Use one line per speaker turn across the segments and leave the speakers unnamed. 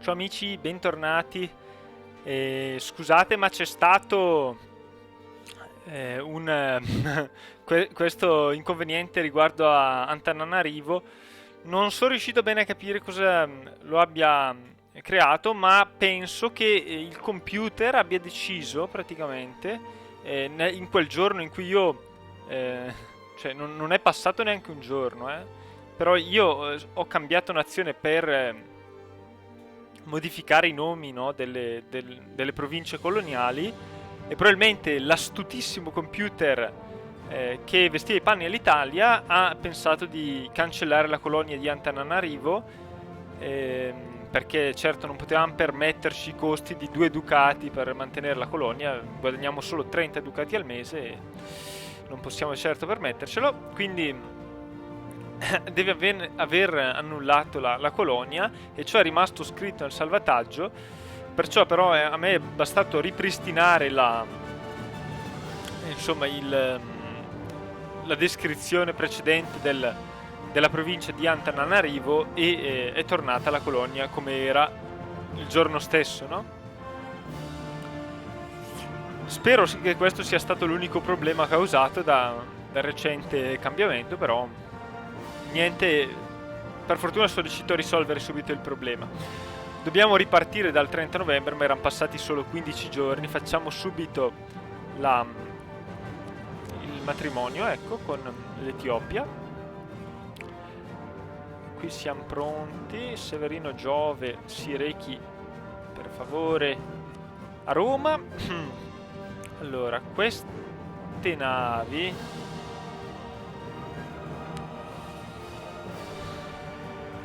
Ciao amici, bentornati. Scusate, ma c'è stato questo inconveniente riguardo a Antananarivo. Non sono riuscito bene a capire cosa lo abbia creato, ma penso che il computer abbia deciso praticamente in quel giorno in cui io, eh, cioè non è passato neanche un giorno, però io ho cambiato nazione per modificare i nomi, no, delle province coloniali e probabilmente l'astutissimo computer che vestiva i panni all'Italia ha pensato di cancellare la colonia di Antananarivo, perché certo non potevamo permetterci i costi di 2 ducati per mantenere la colonia, guadagniamo solo 30 ducati al mese e non possiamo certo permettercelo, quindi deve aver annullato la colonia e ciò è rimasto scritto nel salvataggio. Perciò però a me è bastato ripristinare insomma, la descrizione precedente della provincia di Antananarivo e è tornata la colonia come era il giorno stesso, no? Spero che questo sia stato l'unico problema causato dal recente cambiamento, però niente, per fortuna sono riuscito a risolvere subito il problema. Dobbiamo ripartire dal 30 novembre, ma erano passati solo 15 giorni. Facciamo subito il matrimonio, ecco, con l'Etiopia. Qui siamo pronti. Severino Giove si rechi, per favore, a Roma. Allora, queste navi...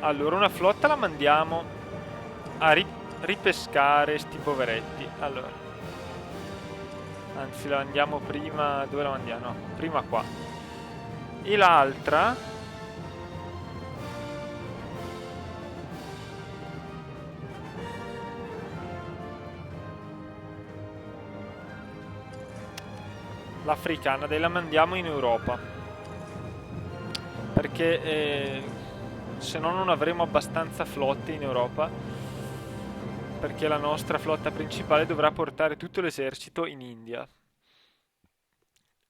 Allora, una flotta la mandiamo a ripescare sti poveretti. Allora, anzi, la mandiamo prima... Dove la mandiamo? No, prima qua. E l'altra... l'africana, dei la mandiamo in Europa. Perché... se no non avremo abbastanza flotte in Europa, perché la nostra flotta principale dovrà portare tutto l'esercito in India.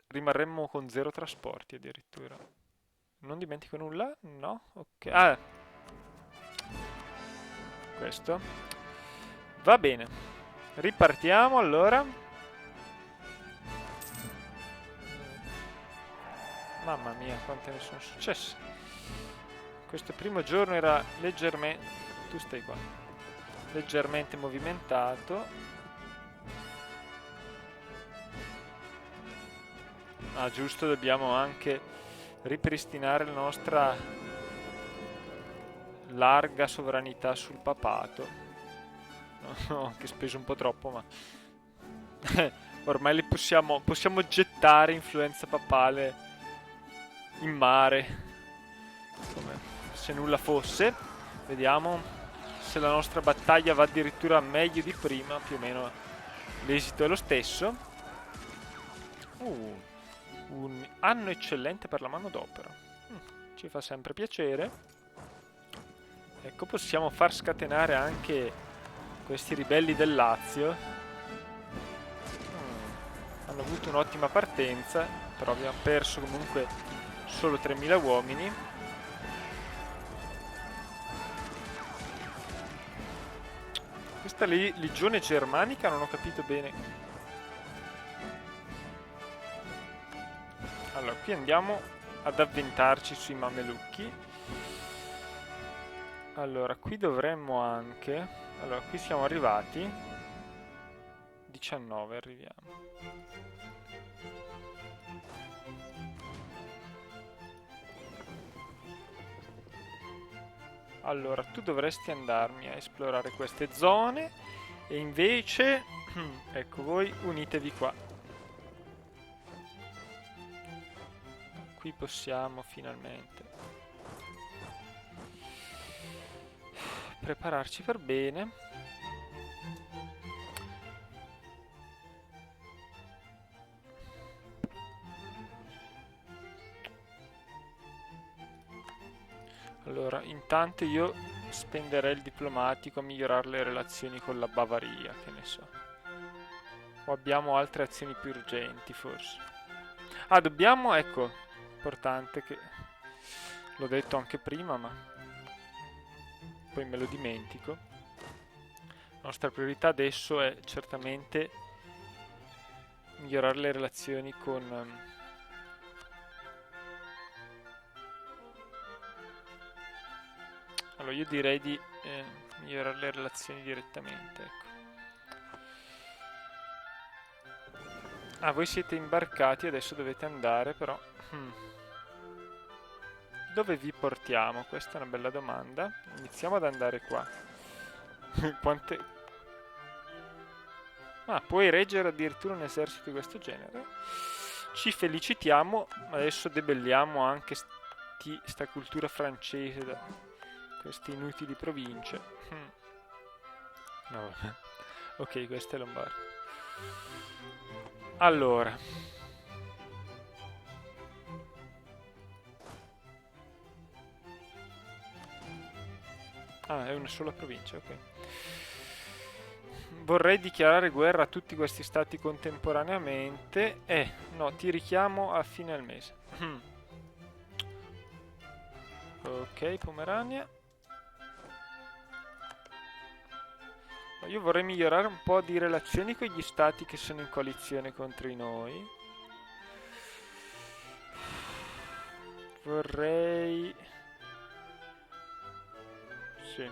Rimarremmo con 0 trasporti addirittura. Non dimentico nulla? No? Ok. Ah, questo. Va bene. Ripartiamo allora. Mamma mia, quante ne sono successe. Questo primo giorno era leggermente... Tu stai qua. Leggermente movimentato. Ah, giusto, dobbiamo anche ripristinare la nostra larga sovranità sul papato. No, che speso un po' troppo, ma... ormai possiamo gettare influenza papale in mare, come se nulla fosse. Vediamo se la nostra battaglia va addirittura meglio di prima, più o meno l'esito è lo stesso. Un anno eccellente per la manodopera. Ci fa sempre piacere. Ecco, possiamo far scatenare anche questi ribelli del Lazio. Hanno avuto un'ottima partenza, però abbiamo perso comunque solo 3000 uomini. Questa legione germanica non ho capito bene. Allora, qui andiamo ad avventarci sui mamelucchi. Allora, qui dovremmo anche... Allora, qui siamo arrivati. 19 arriviamo. Allora, tu dovresti andarmi a esplorare queste zone e invece, ecco, voi unitevi qua. Qui possiamo finalmente prepararci per bene. Allora, intanto io spenderei il diplomatico a migliorare le relazioni con la Bavaria, che ne so. O abbiamo altre azioni più urgenti, forse. Ah, dobbiamo, ecco, importante che l'ho detto anche prima, ma poi me lo dimentico. La nostra priorità adesso è certamente migliorare le relazioni con allora io direi di migliorare le relazioni direttamente, ecco. Ah, voi siete imbarcati, adesso dovete andare, però dove vi portiamo? Questa è una bella domanda. Iniziamo ad andare qua. Quante... Ah, puoi reggere addirittura un esercito di questo genere. Ci felicitiamo, adesso debelliamo anche sta cultura francese da queste inutili province. No, vabbè. Ok, questa è Lombardia. Allora. Ah, è una sola provincia, ok. Vorrei dichiarare guerra a tutti questi stati contemporaneamente. No, ti richiamo a fine al mese. Ok, Pomerania. Io vorrei migliorare un po' di relazioni con gli stati che sono in coalizione contro di noi. Vorrei... Sì.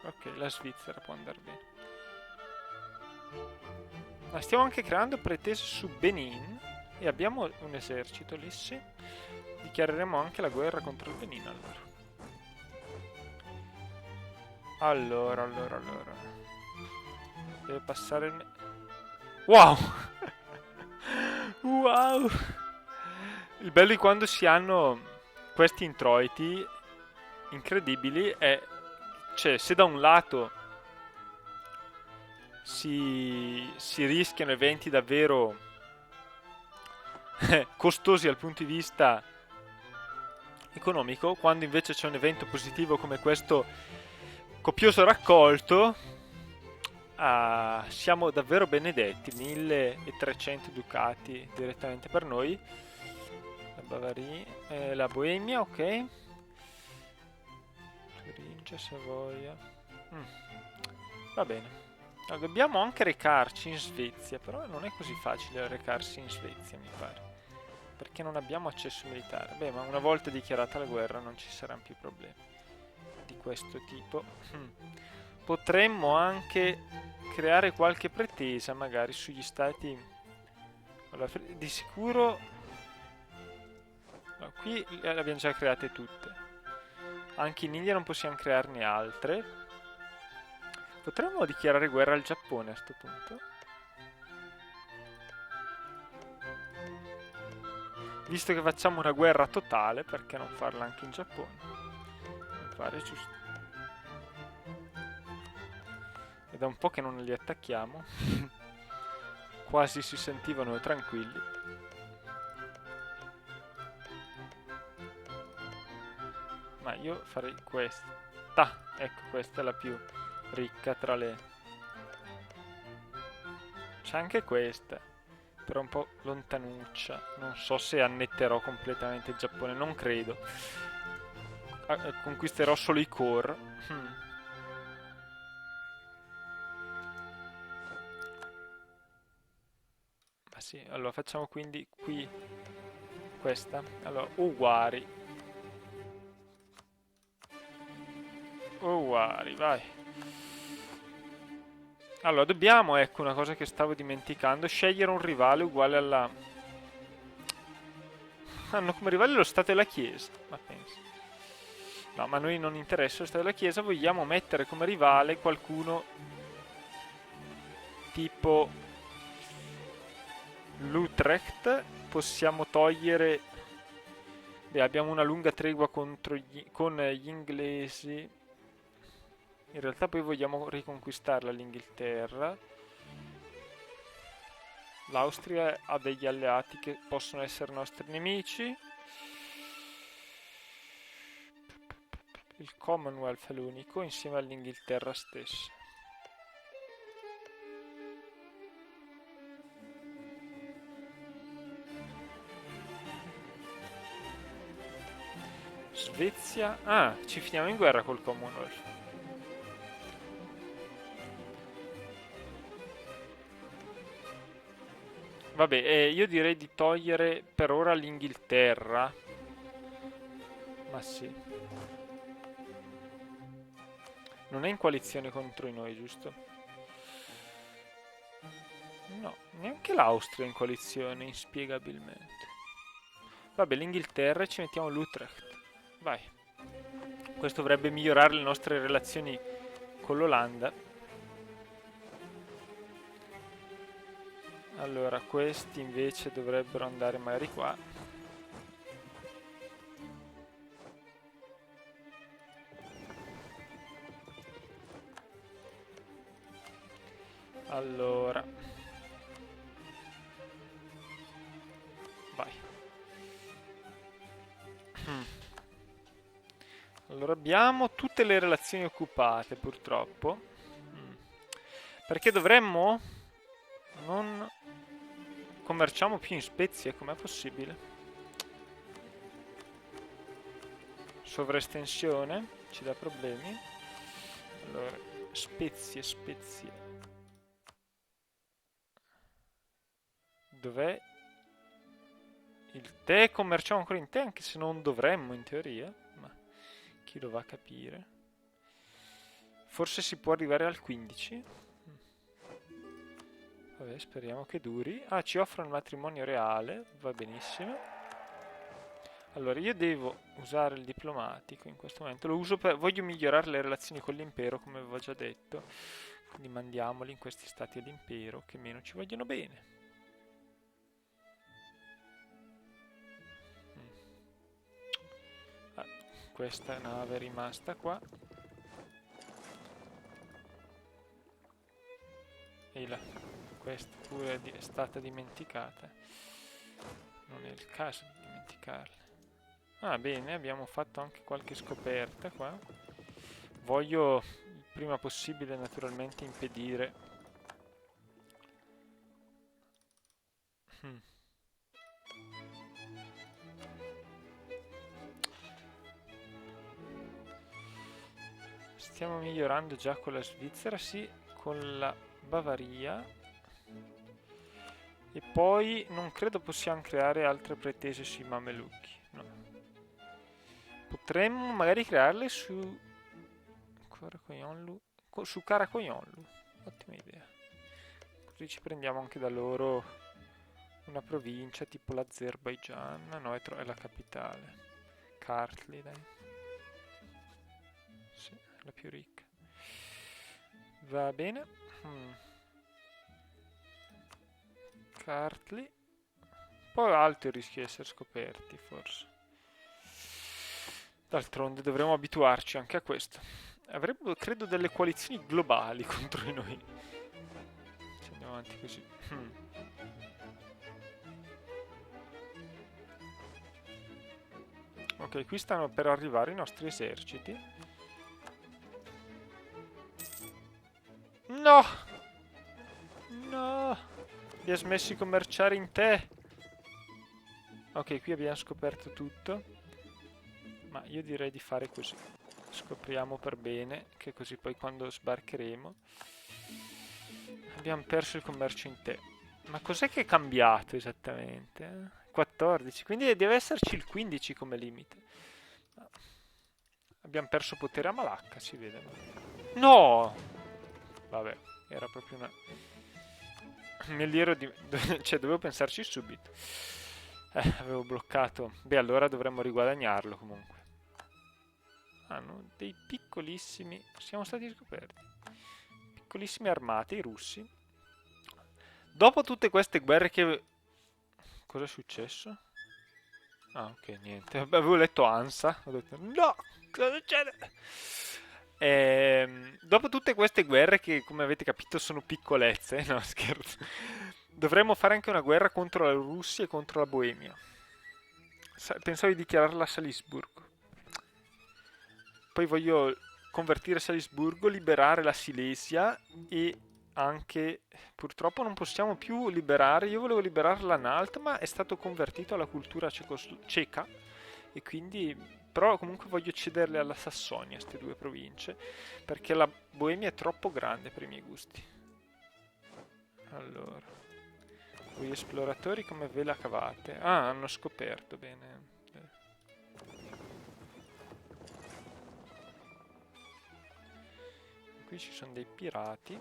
Ok, la Svizzera può andare bene. Ma stiamo anche creando pretese su Benin. E abbiamo un esercito lì, sì. Dichiareremo anche la guerra contro il Benin, allora. Allora. Deve passare il... Wow! Wow! Il bello di quando si hanno questi introiti incredibili è... Cioè, se da un lato si rischiano eventi davvero costosi dal punto di vista economico, quando invece c'è un evento positivo come questo copioso raccolto, siamo davvero benedetti. 1300 ducati direttamente per noi. La Bavaria, la Boemia, ok. Turingia, Savoia. Va bene. Allora, dobbiamo anche recarci in Svezia, però non è così facile recarsi in Svezia, mi pare. Perché non abbiamo accesso militare. Beh, ma una volta dichiarata la guerra non ci saranno più problemi di questo tipo. Potremmo anche creare qualche pretesa magari sugli stati. Allora, di sicuro no, qui le abbiamo già create tutte. Anche in India non possiamo crearne altre. Potremmo dichiarare guerra al Giappone a questo punto. Visto che facciamo una guerra totale, perché non farla anche in Giappone? Mi pare giusto. È da un po' che non li attacchiamo. Quasi si sentivano tranquilli. Ma io farei questa. Ecco, questa è la più ricca tra le... C'è anche questa, però un po' lontanuccia. Non so se annetterò completamente il Giappone, non credo. Conquisterò solo i core. Ma sì, allora facciamo quindi qui questa. Allora, Uguari. Uguari, vai. Allora, dobbiamo, ecco, una cosa che stavo dimenticando, scegliere un rivale uguale alla... Hanno come rivale lo Stato e la Chiesa, ma penso. No, ma a noi non interessa lo Stato e la Chiesa, vogliamo mettere come rivale qualcuno tipo l'Utrecht. Possiamo togliere... Beh, abbiamo una lunga tregua con gli inglesi. In realtà poi vogliamo riconquistarla l'Inghilterra. L'Austria ha degli alleati che possono essere nostri nemici. Il Commonwealth è l'unico, insieme all'Inghilterra stessa. Svezia... Ah, ci finiamo in guerra col Commonwealth. Vabbè, io direi di togliere per ora l'Inghilterra. Ma sì. Non è in coalizione contro di noi, giusto? No, neanche l'Austria è in coalizione, inspiegabilmente. Vabbè, l'Inghilterra e ci mettiamo l'Utrecht. Vai. Questo dovrebbe migliorare le nostre relazioni con l'Olanda. Allora, questi invece dovrebbero andare magari qua. Allora. Vai. Allora, abbiamo tutte le relazioni occupate, purtroppo. Perché dovremmo... Non commerciamo più in spezie, com'è possibile? Sovraestensione ci dà problemi. Allora, spezie. Dov'è? Il tè commerciamo ancora in tè, anche se non dovremmo in teoria. Ma chi lo va a capire? Forse si può arrivare al 15. Vabbè, speriamo che duri. Ah, ci offrono il matrimonio reale, va benissimo. Allora, io devo usare il diplomatico in questo momento. Lo uso per... Voglio migliorare le relazioni con l'impero, come avevo già detto. Quindi mandiamoli in questi stati dell'impero che meno ci vogliono bene. Ah, questa nave è rimasta qua. E là. Questa pure è stata dimenticata. Non è il caso di dimenticarla. Ah, bene, abbiamo fatto anche qualche scoperta qua. Voglio il prima possibile naturalmente impedire. Stiamo migliorando già con la Svizzera, sì, con la Bavaria. E poi non credo possiamo creare altre pretese sui Mamelucchi, no. Potremmo magari crearle su Karakoyonlu, ottima idea. Così ci prendiamo anche da loro una provincia tipo l'Azerbaigian, no, è la capitale. Kartli, dai. Sì, è la più ricca. Va bene. Kartli. Poi alto il rischio di essere scoperti, forse. D'altronde dovremo abituarci anche a questo. Avremo, credo, delle coalizioni globali contro di noi. Se andiamo avanti così. Ok, qui stanno per arrivare i nostri eserciti. No! No! Vi ha smesso di commerciare in tè. Ok, qui abbiamo scoperto tutto. Ma io direi di fare così. Scopriamo per bene, che così poi quando sbarcheremo... Abbiamo perso il commercio in tè. Ma cos'è che è cambiato esattamente? 14, quindi deve esserci il 15 come limite. Abbiamo perso potere a Malacca, si vede. No! Vabbè, era proprio una... cioè, dovevo pensarci subito. Avevo bloccato. Beh, allora dovremmo riguadagnarlo comunque. Hanno dei piccolissimi... Siamo stati scoperti. Piccolissimi armate, i russi. Dopo tutte queste guerre che... Cosa è successo? Ah, ok, niente. Avevo letto ANSA. Ho detto, no! Cosa succede? Dopo tutte queste guerre che, come avete capito, sono piccolezze, no, scherzo. Dovremmo fare anche una guerra contro la Russia e contro la Boemia. Pensavo di dichiararla a Salisburgo. Poi voglio convertire Salisburgo, liberare la Silesia e anche... Purtroppo non possiamo più liberare, io volevo liberare l'Anhalt, ma è stato convertito alla cultura ceca e quindi... Però comunque voglio cederle alla Sassonia, queste due province, perché la Boemia è troppo grande per i miei gusti. Allora, voi esploratori come ve la cavate? Ah, hanno scoperto, bene. Qui ci sono dei pirati.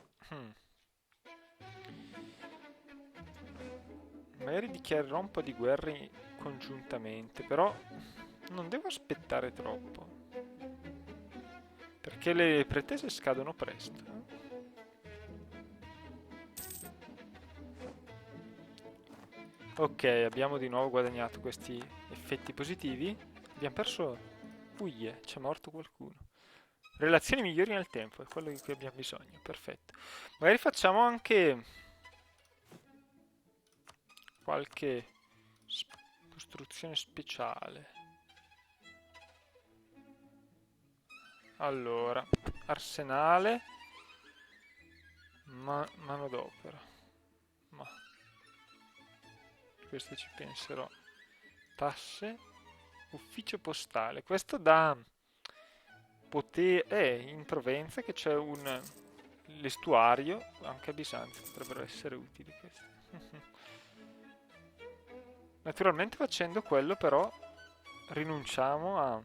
Magari dichiarerò un po' di guerre congiuntamente, però non devo aspettare troppo. Perché le pretese scadono presto. Ok, abbiamo di nuovo guadagnato questi effetti positivi. Abbiamo perso... Uie, c'è morto qualcuno. Relazioni migliori nel tempo, è quello di cui abbiamo bisogno. Perfetto. Magari facciamo anche qualche costruzione speciale. Allora, arsenale, manodopera. Ma questo ci penserò. Tasse, ufficio postale. Questo dà potere. In Provenza che c'è un l'estuario, anche a Bisanzio potrebbero essere utili questi. Naturalmente facendo quello però rinunciamo a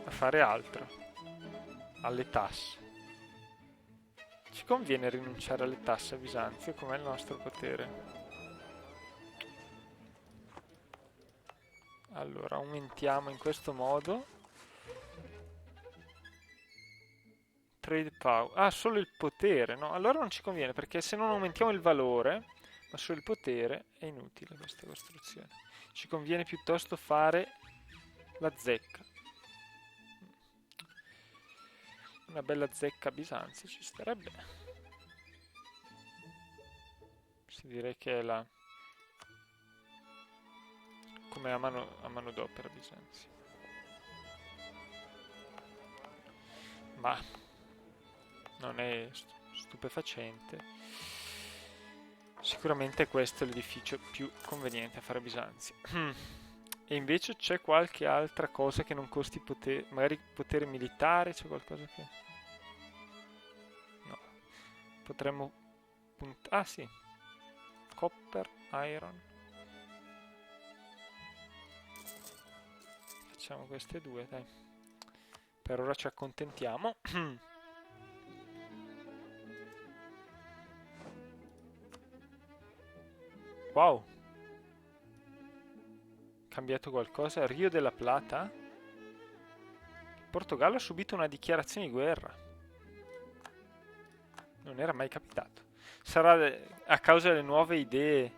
fare altro, alle tasse. Ci conviene rinunciare alle tasse a Bisanzio, com'è il nostro potere? Allora, aumentiamo in questo modo. Trade power. Ah, solo il potere, no? Allora non ci conviene, perché se non aumentiamo il valore, ma solo il potere, è inutile questa costruzione. Ci conviene piuttosto fare la zecca. Una bella zecca a Bisanzio ci starebbe. Si direi che è la... come a mano d'opera Bisanzio. Ma non è stupefacente. Sicuramente questo è l'edificio più conveniente a fare a Bisanzio. E invece c'è qualche altra cosa che non costi potere, magari potere militare, c'è qualcosa che... No. Potremmo ah sì, copper, iron. Facciamo queste due, dai. Per ora ci accontentiamo. Wow. Cambiato qualcosa? Rio della Plata? Il Portogallo ha subito una dichiarazione di guerra. Non era mai capitato. Sarà a causa delle nuove idee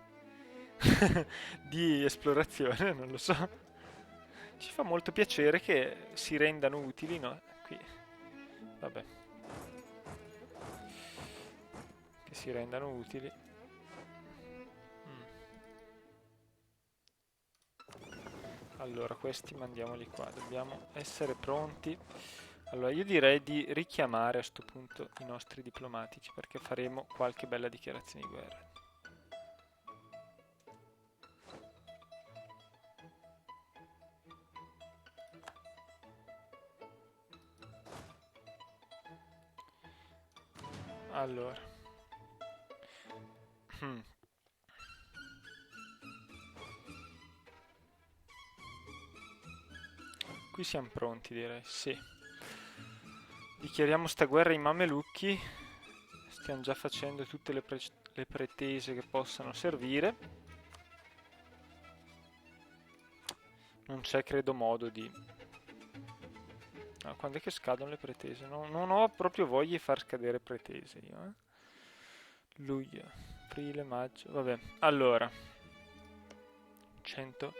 di esplorazione, non lo so. Ci fa molto piacere che si rendano utili, no? Qui, vabbè. Che si rendano utili. Allora, questi mandiamoli qua, dobbiamo essere pronti. Allora, io direi di richiamare a questo punto i nostri diplomatici perché faremo qualche bella dichiarazione di guerra. Allora. Qui siamo pronti, direi, sì. Dichiariamo sta guerra ai mamelucchi. Stiamo già facendo tutte le pretese che possano servire. Non c'è, credo, modo di... No, quando è che scadono le pretese? Non ho proprio voglia di far scadere pretese io, eh. Luglio, aprile, maggio... Vabbè, allora... 100...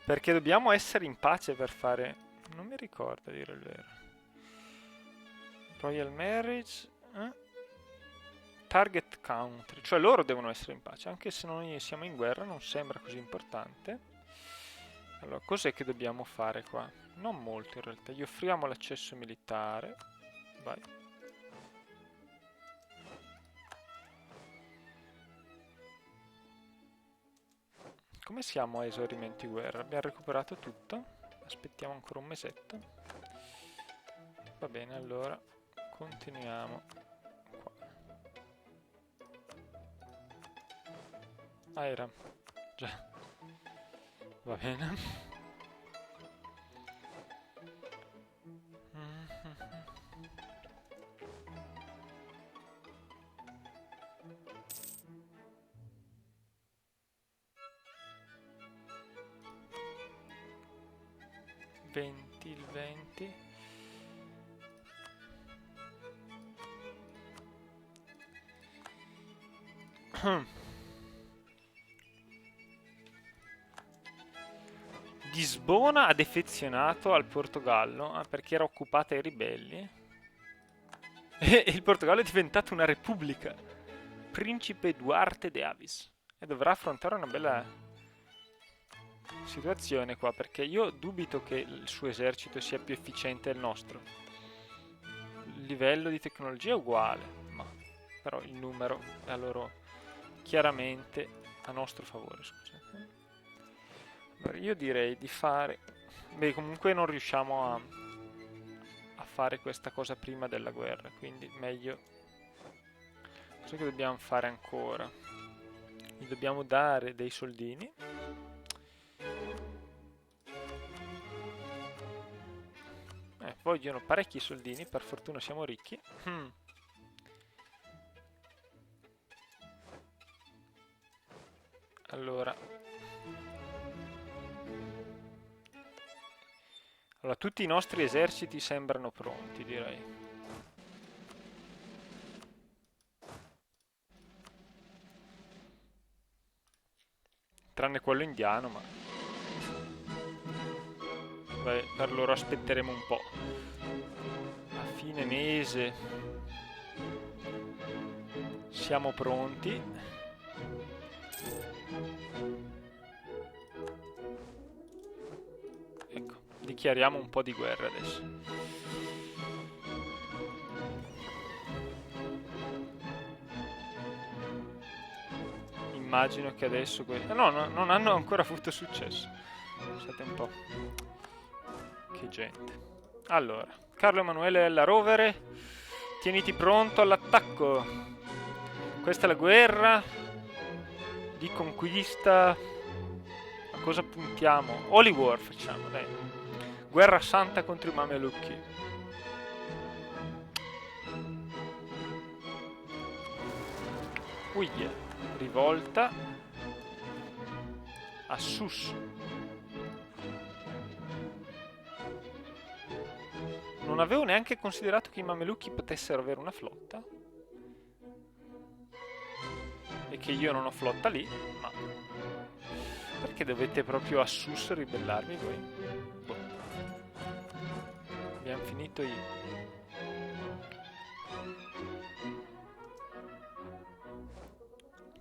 Perché dobbiamo essere in pace per fare... Non mi ricordo, a dire il vero. Royal Marriage... target country, cioè loro devono essere in pace, anche se noi siamo in guerra non sembra così importante. Allora, cos'è che dobbiamo fare qua? Non molto in realtà, gli offriamo l'accesso militare, vai. Come siamo a esaurimenti guerra? Abbiamo recuperato tutto, aspettiamo ancora un mesetto. Va bene, allora continuiamo qua. Ah, era già. Va bene. Il 20. Lisbona ha defezionato al Portogallo perché era occupata ai ribelli e il Portogallo è diventato una repubblica. Principe Duarte de Avis e dovrà affrontare una bella situazione qua perché io dubito che il suo esercito sia più efficiente del nostro. Il livello di tecnologia è uguale, ma però il numero è a loro chiaramente a nostro favore, scusate. Allora io direi di fare... Beh, comunque non riusciamo a fare questa cosa prima della guerra, quindi meglio... Cosa che dobbiamo fare ancora? Gli dobbiamo dare dei soldini. Vogliono parecchi soldini, per fortuna siamo ricchi. Allora, tutti i nostri eserciti sembrano pronti, direi. Tranne quello indiano, ma... Beh, per loro aspetteremo un po'. A fine mese siamo pronti. Ecco, dichiariamo un po' di guerra adesso. Immagino che adesso... No, non hanno ancora avuto successo. Pensate un po'. Che gente. Allora, Carlo Emanuele della Rovere, tieniti pronto all'attacco. Questa è la guerra di conquista. A cosa puntiamo? Holy War facciamo, dai. Guerra santa contro i Mamelucchi. Uia, rivolta a Sus. Non avevo neanche considerato che i Mamelucchi potessero avere una flotta. E che io non ho flotta lì, ma... Perché dovete proprio a Sus ribellarvi voi? Boh. Abbiamo finito i...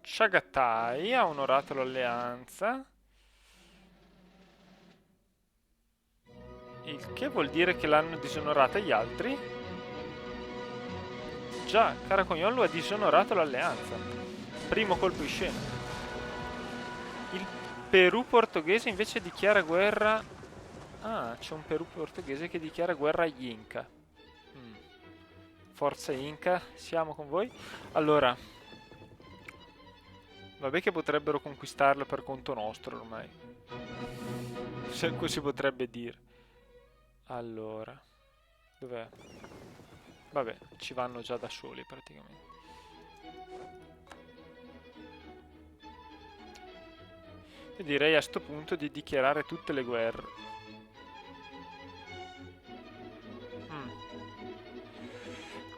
Chagatai ha onorato l'alleanza. Il che vuol dire che l'hanno disonorata gli altri? Già, Caracognolo ha disonorato l'alleanza. Primo colpo di scena. Il Perù portoghese invece dichiara guerra... Ah, c'è un Perù portoghese che dichiara guerra agli Inca. Forza Inca, siamo con voi. Allora... Vabbè che potrebbero conquistarlo per conto nostro ormai. Se così potrebbe dire. Allora, dov'è? Vabbè, ci vanno già da soli praticamente. Io direi a sto punto di dichiarare tutte le guerre.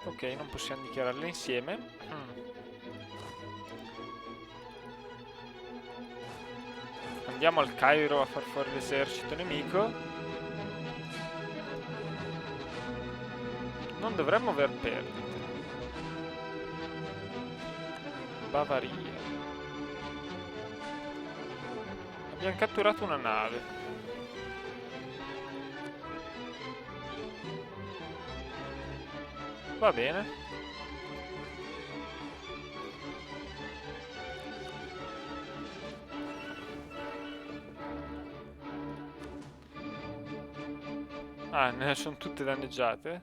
Ok, non possiamo dichiararle insieme. Andiamo al Cairo a far fuori l'esercito nemico. Non dovremmo aver perdite. Bavaria. Abbiamo catturato una nave. Va bene. Ah, ne sono tutte danneggiate.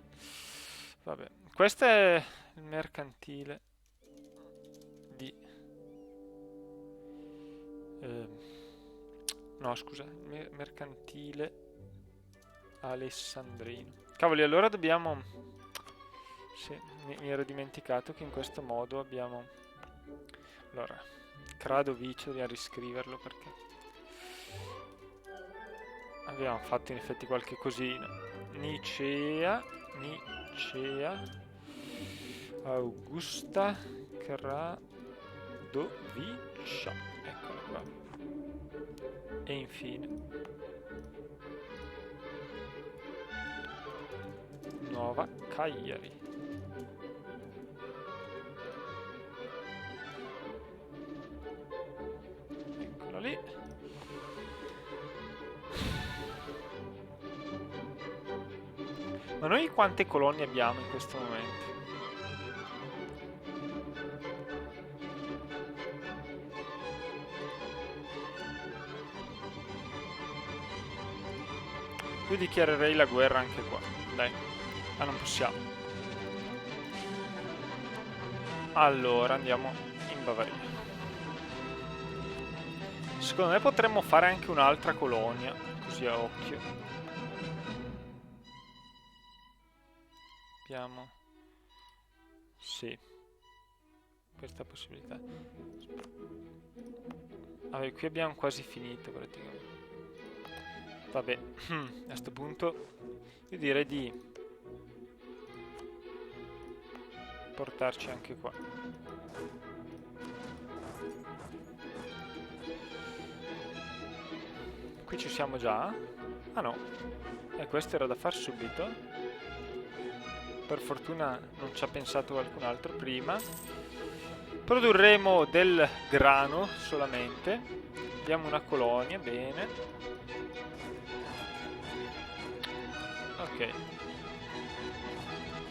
Vabbè, questo è il mercantile di... no, scusa, il mercantile alessandrino. Cavoli, allora dobbiamo... Sì, mi ero dimenticato che in questo modo abbiamo... Allora, Kradovice, dobbiamo riscriverlo perché... Abbiamo fatto in effetti qualche cosina. Nicea, Augusta, Kradovicia. Eccola qua. E infine Nuova Cagliari. Eccola lì. Ma noi quante colonie abbiamo in questo momento? Io dichiarerei la guerra anche qua. Dai. Ah, non possiamo. Allora, andiamo in Bavaria. Secondo me potremmo fare anche un'altra colonia, così a occhio. Abbiamo... Sì. Questa possibilità. Vabbè, qui abbiamo quasi finito praticamente. Vabbè, a questo punto io direi di portarci anche qua. Qui ci siamo già? Ah no, questo era da far subito. Per fortuna non ci ha pensato qualcun altro prima. Produrremo del grano solamente. Abbiamo una colonia, bene. Ok.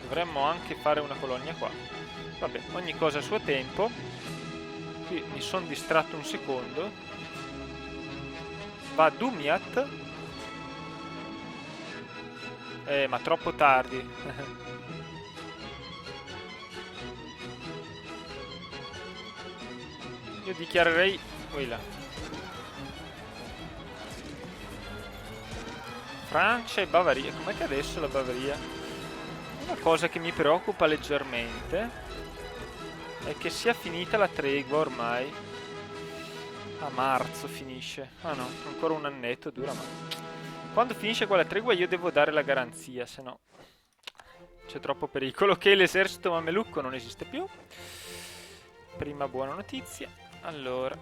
Dovremmo anche fare una colonia qua. Vabbè, ogni cosa a suo tempo. Qui mi sono distratto un secondo. Va Dumiat. Ma troppo tardi. Io dichiarerei... Là. Francia e Bavaria. Com'è che adesso la Bavaria? Una cosa che mi preoccupa leggermente è che sia finita la tregua ormai. A marzo finisce. Ah no, ancora un annetto dura, ma... Quando finisce quella tregua io devo dare la garanzia, se no c'è troppo pericolo che l'esercito mamelucco non esiste più. Prima buona notizia. Allora,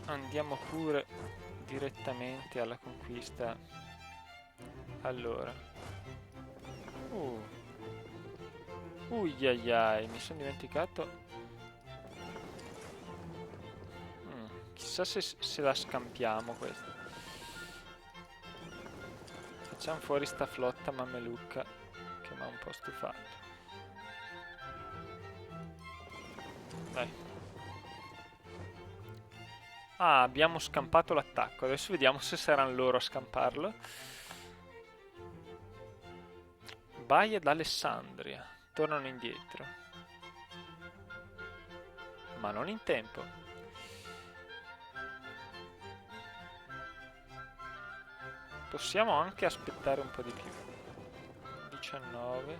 andiamo pure direttamente alla conquista. Allora, uiaiai, mi sono dimenticato. Chissà se la scampiamo questa. Facciamo fuori sta flotta mamelucca che mi ha un po' stufato. Dai. Ah, abbiamo scampato l'attacco. Adesso vediamo se saranno loro a scamparlo. Baia d'Alessandria. Tornano indietro. Ma non in tempo. Possiamo anche aspettare un po' di più. 19.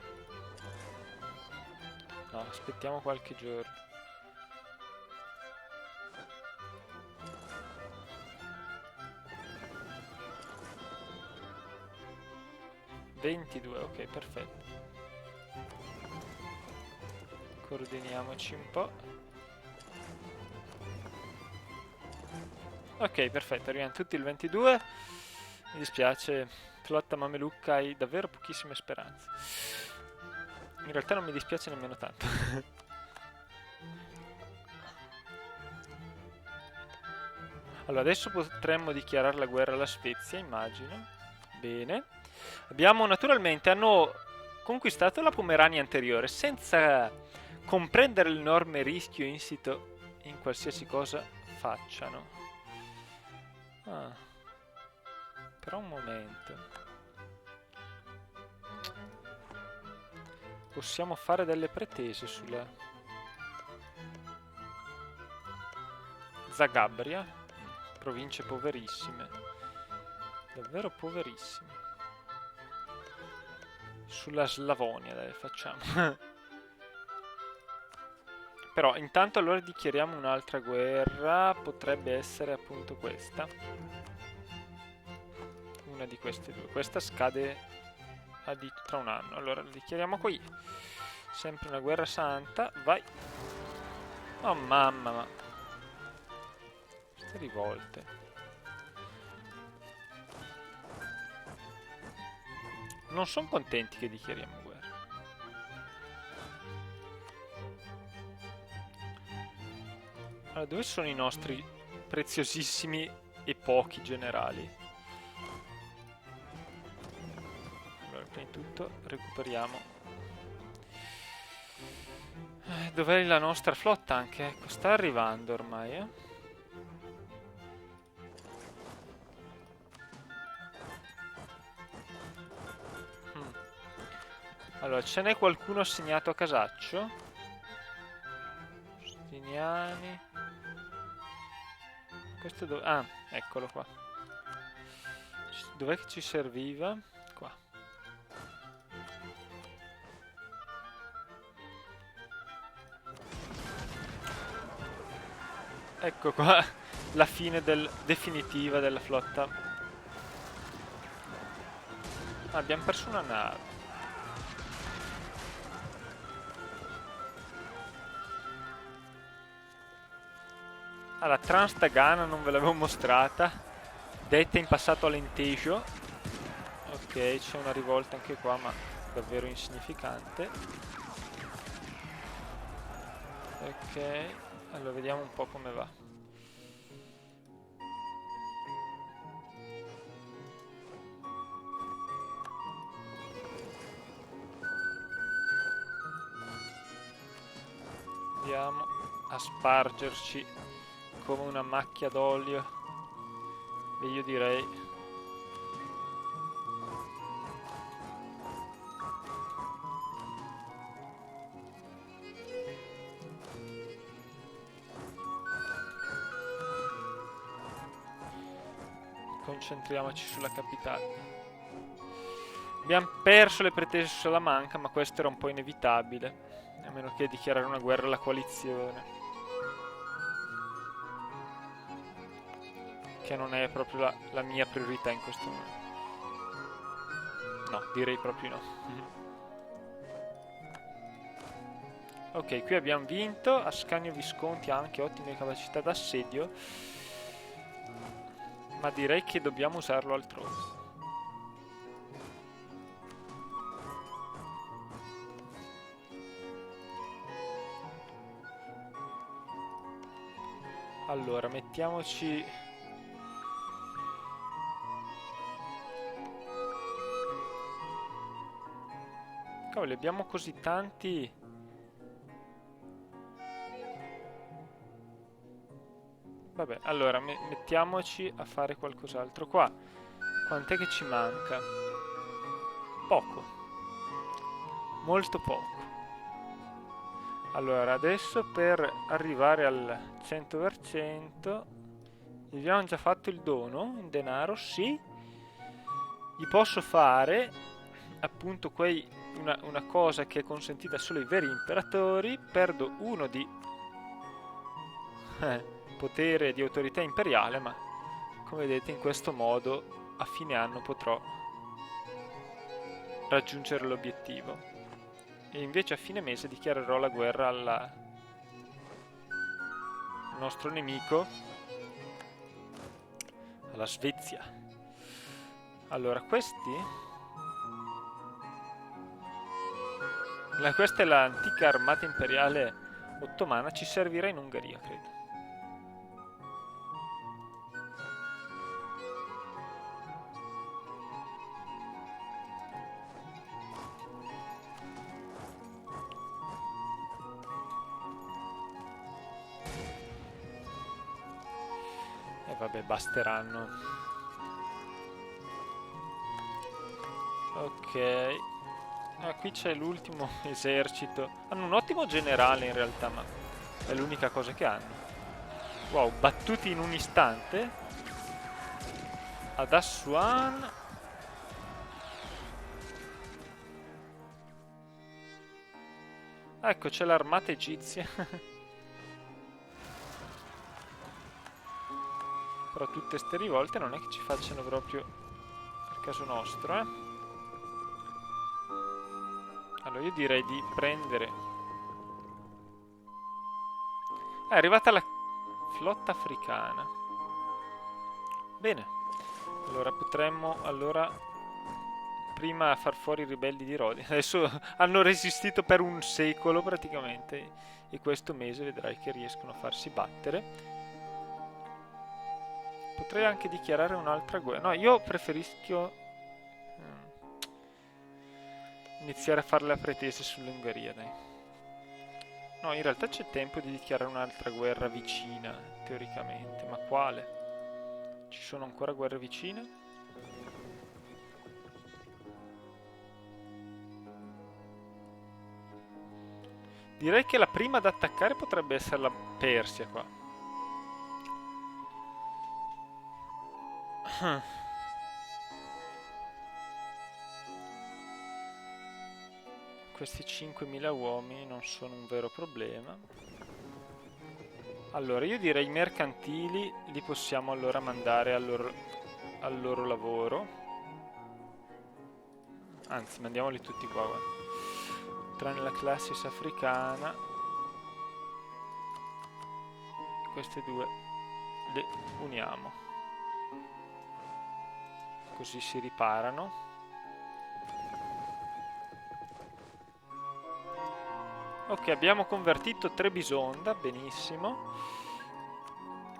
No, aspettiamo qualche giorno. 22, ok, perfetto. Coordiniamoci un po'. Ok, perfetto, arriviamo tutti il 22. Mi dispiace, flotta mamelucca, hai davvero pochissime speranze. In realtà non mi dispiace nemmeno tanto. Allora, adesso potremmo dichiarare la guerra alla Svezia, immagino. Bene. Hanno conquistato la Pomerania anteriore senza comprendere l'enorme rischio insito in qualsiasi cosa facciano. Ah, però un momento. Possiamo fare delle pretese sulla Zagabria. Province poverissime. Davvero poverissime. Sulla Slavonia, dai, facciamo. Però intanto allora dichiariamo un'altra guerra. Potrebbe essere appunto questa. Una di queste due. Questa scade tra un anno. Allora la dichiariamo qui. Sempre una guerra santa. Vai. Oh mamma, ma queste rivolte. Non sono contenti che dichiariamo guerra. Allora, dove sono i nostri preziosissimi e pochi generali? Allora, prima di tutto recuperiamo. Dov'è la nostra flotta anche? Ecco, sta arrivando ormai, Allora, ce n'è qualcuno assegnato a Casaccio? Giustiniani. Questo dove... Ah, eccolo qua. Dov'è che ci serviva? Qua. Ecco qua la fine definitiva della flotta. Ah, abbiamo perso una nave. La Transtagana non ve l'avevo mostrata, detta in passato Alentejo. Ok, c'è una rivolta anche qua, ma davvero insignificante. Ok, allora vediamo un po' come va. Andiamo a spargerci come una macchia d'olio. E io direi concentriamoci sulla capitale. Abbiamo perso le pretese su Salamanca, ma questo era un po' inevitabile, a meno che dichiarare una guerra alla coalizione, che non è proprio la mia priorità in questo momento. No, direi proprio no. Ok, qui abbiamo vinto. Ascanio Visconti ha anche ottime capacità d'assedio, ma direi che dobbiamo usarlo altrove. Allora, mettiamoci... Cavoli, abbiamo così tanti... Vabbè, allora, mettiamoci a fare qualcos'altro qua. Quant'è che ci manca? Poco. Molto poco. Allora, adesso per arrivare al 100%... Gli abbiamo già fatto il dono in denaro, sì. Gli posso fare appunto una cosa che è consentita solo ai veri imperatori. Perdo uno di potere di autorità imperiale, ma come vedete in questo modo a fine anno potrò raggiungere l'obiettivo. E invece a fine mese dichiarerò la guerra al nostro nemico, alla Svezia. Allora, questi Questa è l'antica armata imperiale ottomana, ci servirà in Ungheria, credo. E vabbè, basteranno. Ok. Qui c'è l'ultimo esercito. Hanno un ottimo generale in realtà, ma è l'unica cosa che hanno. Wow, battuti in un istante. Ad Assuan. Ecco, c'è l'armata egizia. Però tutte ste rivolte non è che ci facciano proprio al caso nostro, eh. Allora io direi di prendere... È arrivata la flotta africana. Bene. Allora potremmo prima far fuori i ribelli di Rodi. Adesso hanno resistito per un secolo praticamente e questo mese vedrai che riescono a farsi battere. Potrei anche dichiarare un'altra guerra. No, io preferisco iniziare a fare la pretesa sull'Ungheria, dai. No, in realtà c'è tempo di dichiarare un'altra guerra vicina, teoricamente. Ma quale? Ci sono ancora guerre vicine? Direi che la prima ad attaccare potrebbe essere la Persia qua. Questi 5.000 uomini non sono un vero problema. Allora, io direi i mercantili li possiamo allora mandare al loro lavoro. Anzi, mandiamoli tutti qua, guarda. Tranne la classis africana. Queste due le uniamo. Così si riparano. Ok, abbiamo convertito Trebisonda, benissimo.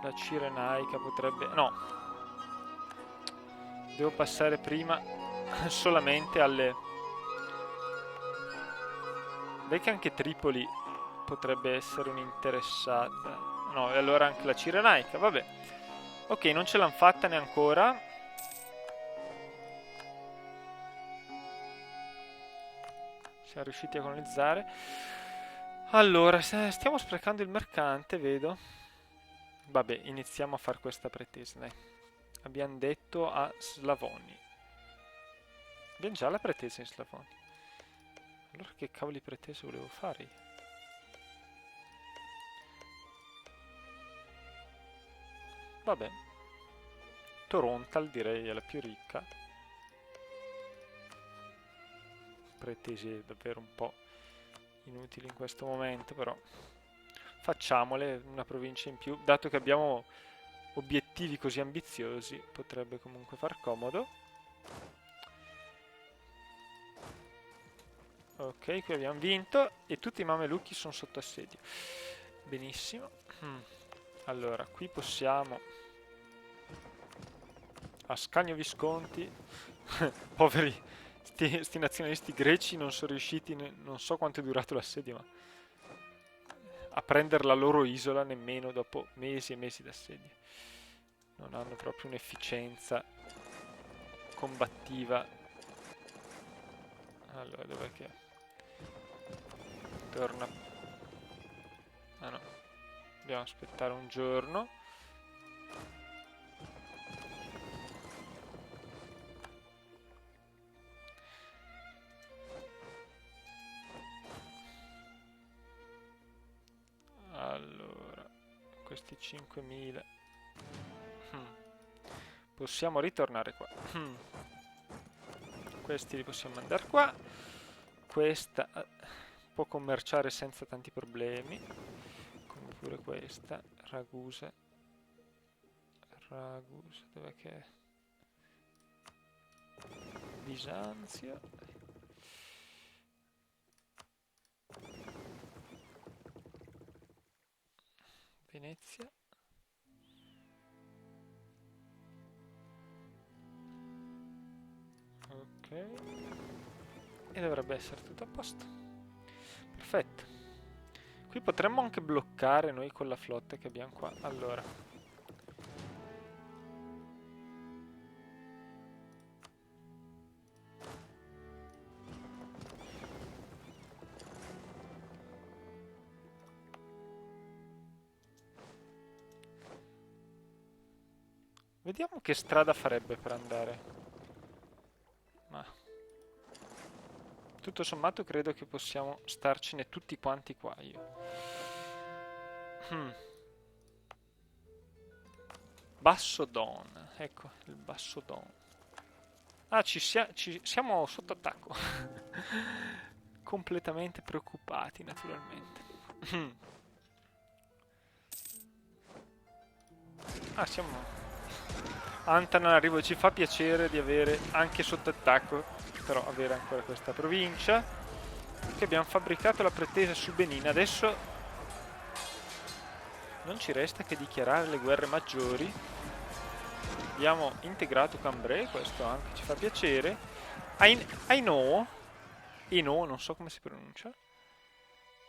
La Cirenaica potrebbe... No. Devo passare prima solamente alle... Vedi che anche Tripoli potrebbe essere un'interessata. No, e allora anche la Cirenaica, vabbè. Ok, non ce l'hanno fatta neanche ancora. Siamo riusciti a colonizzare. Allora, stiamo sprecando il mercante, vedo. Vabbè, iniziamo a fare questa pretesa, dai. Abbiamo detto a Slavoni. Abbiamo già la pretesa in Slavoni. Allora che cavoli pretese volevo fare io? Vabbè. Torontal direi è la più ricca. Pretese davvero un po' inutili in questo momento, però facciamole una provincia in più, dato che abbiamo obiettivi così ambiziosi, potrebbe comunque far comodo. Ok, qui abbiamo vinto e tutti i mamelucchi sono sotto assedio. Benissimo. Allora, qui possiamo... Ascanio Visconti, poveri sti nazionalisti greci non sono riusciti, non so quanto è durato l'assedio, ma a prendere la loro isola nemmeno dopo mesi e mesi d'assedio. Non hanno proprio un'efficienza combattiva. Allora, dov'è che è? Torna. Ah no, dobbiamo aspettare un giorno. Allora, questi 5.000. Possiamo ritornare qua. Questi li possiamo mandare qua. Questa può commerciare senza tanti problemi. Come pure questa. Ragusa. Ragusa, dov'è che è? Bisanzio. Venezia. Ok. E dovrebbe essere tutto a posto. Perfetto. Qui potremmo anche bloccare noi con la flotta che abbiamo qua. Allora. Vediamo che strada farebbe per andare. Ma tutto sommato credo che possiamo starcene tutti quanti qua io. Basso Don. Ecco, il Basso Don. Ah, siamo sotto attacco. Completamente preoccupati, naturalmente. Ah, siamo... Antananarivo, ci fa piacere di avere anche sotto attacco, però avere ancora questa provincia. Che abbiamo fabbricato la pretesa su Benin. Adesso non ci resta che dichiarare le guerre maggiori. Abbiamo integrato Cambrai, questo anche ci fa piacere. Hainaut, non so come si pronuncia.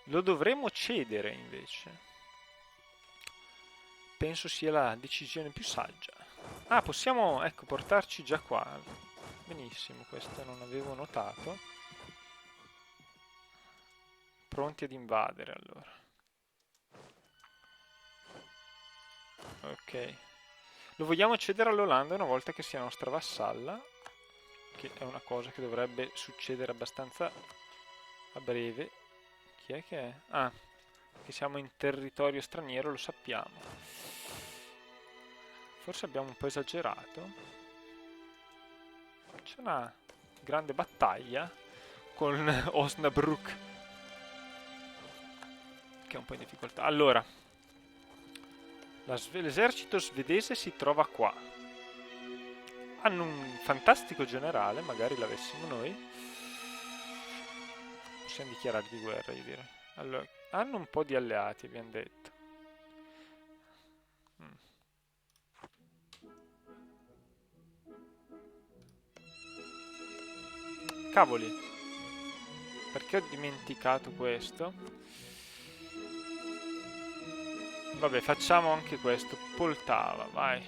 Lo dovremmo cedere invece. Penso sia la decisione più saggia. Ah, possiamo, ecco, portarci già qua. Benissimo, questo non avevo notato. Pronti ad invadere, allora. Ok. Lo vogliamo cedere all'Olanda una volta che sia nostra vassalla, che è una cosa che dovrebbe succedere abbastanza a breve. Chi è che è? Ah, che siamo in territorio straniero, lo sappiamo. Forse abbiamo un po' esagerato. C'è una grande battaglia con Osnabrück, che è un po' in difficoltà. Allora, l'esercito svedese si trova qua. Hanno un fantastico generale, magari l'avessimo noi. Possiamo dichiarargli guerra, io direi. Allora, hanno un po' di alleati, abbiamo detto. Cavoli, perché ho dimenticato questo? Vabbè, facciamo anche questo. Poltava, vai.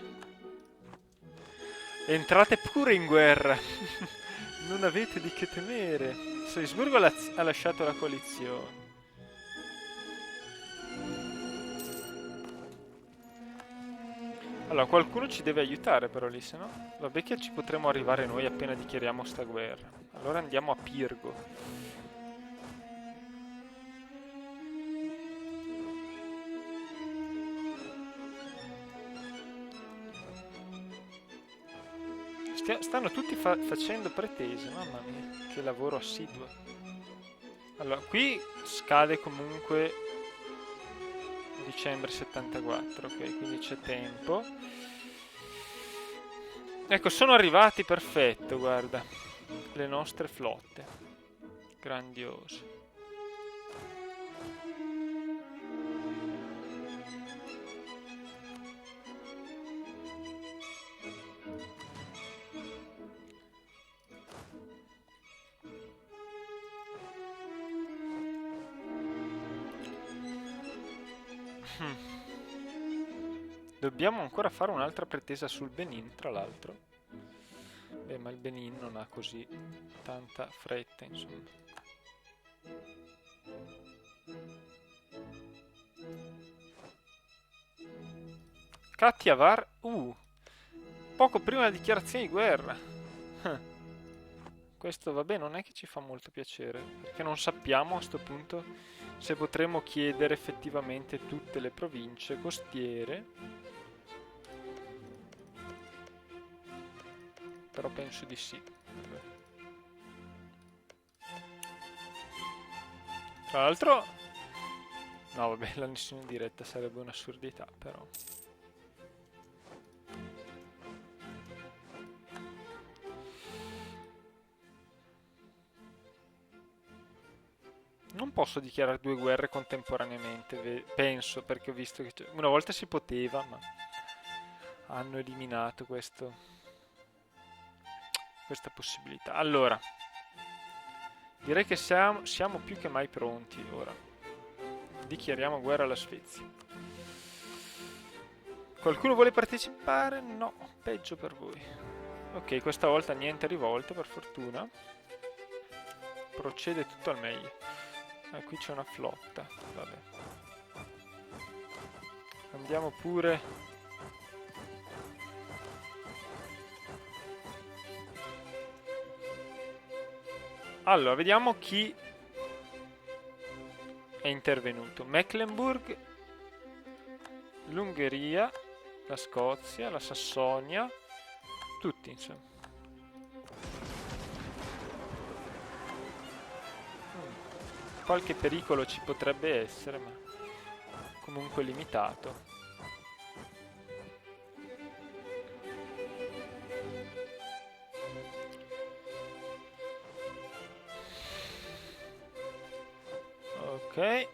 Entrate pure in guerra. Non avete di che temere. Salisburgo ha lasciato la coalizione. Allora, qualcuno ci deve aiutare però lì, se no... Vabbè che ci potremo arrivare noi appena dichiariamo sta guerra. Allora andiamo a Pirgo. Stanno tutti facendo pretese, mamma mia, che lavoro assiduo. Allora, qui scade comunque dicembre 74, ok, quindi c'è tempo. Ecco, sono arrivati, perfetto, guarda, le nostre flotte. Grandiose. Dobbiamo ancora fare un'altra pretesa sul Benin, tra l'altro. Beh, ma il Benin non ha così tanta fretta, insomma. Katyavar, poco prima della dichiarazione di guerra. Questo, vabbè, non è che ci fa molto piacere, perché non sappiamo a sto punto se potremo chiedere effettivamente tutte le province costiere. Però penso di sì. Tra l'altro... No, vabbè, l'annessione diretta sarebbe un'assurdità, però... Non posso dichiarare due guerre contemporaneamente, penso, perché ho visto che una volta si poteva, ma hanno eliminato questa possibilità. Allora, direi che siamo più che mai pronti ora. Dichiariamo guerra alla Svezia. Qualcuno vuole partecipare? No, peggio per voi. Ok, questa volta niente rivolte, per fortuna. Procede tutto al meglio. Qui c'è una flotta, vabbè. Andiamo pure. Allora, vediamo chi è intervenuto. Mecklenburg, l'Ungheria, la Scozia, la Sassonia, tutti insomma. Qualche pericolo ci potrebbe essere, ma comunque limitato. Ok.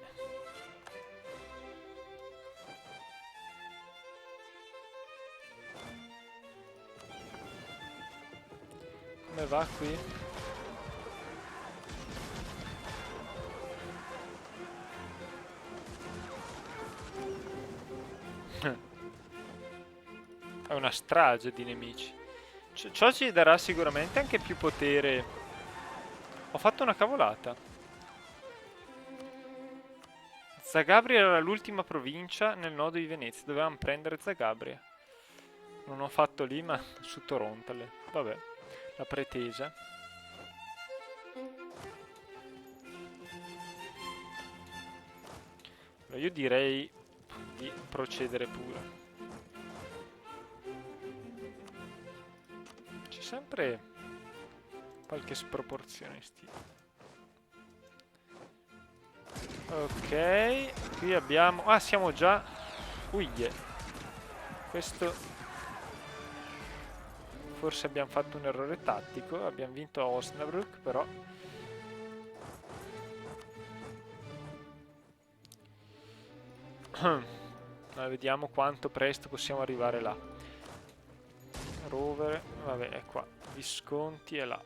Come va qui? È una strage di nemici. Ciò ci darà sicuramente anche più potere. Ho fatto una cavolata. Zagabria era l'ultima provincia nel nodo di Venezia. Dovevamo prendere Zagabria. Non ho fatto lì, ma su Torontale. Vabbè, la pretesa. Allora, io direi di procedere pure. C'è sempre qualche sproporzione in stile. Ok, qui abbiamo... Ah, siamo già... Uie. Questo... Forse abbiamo fatto un errore tattico. Abbiamo vinto a Osnabrück, però... Vediamo quanto presto possiamo arrivare là. Rovere... Vabbè, è qua. Visconti è là.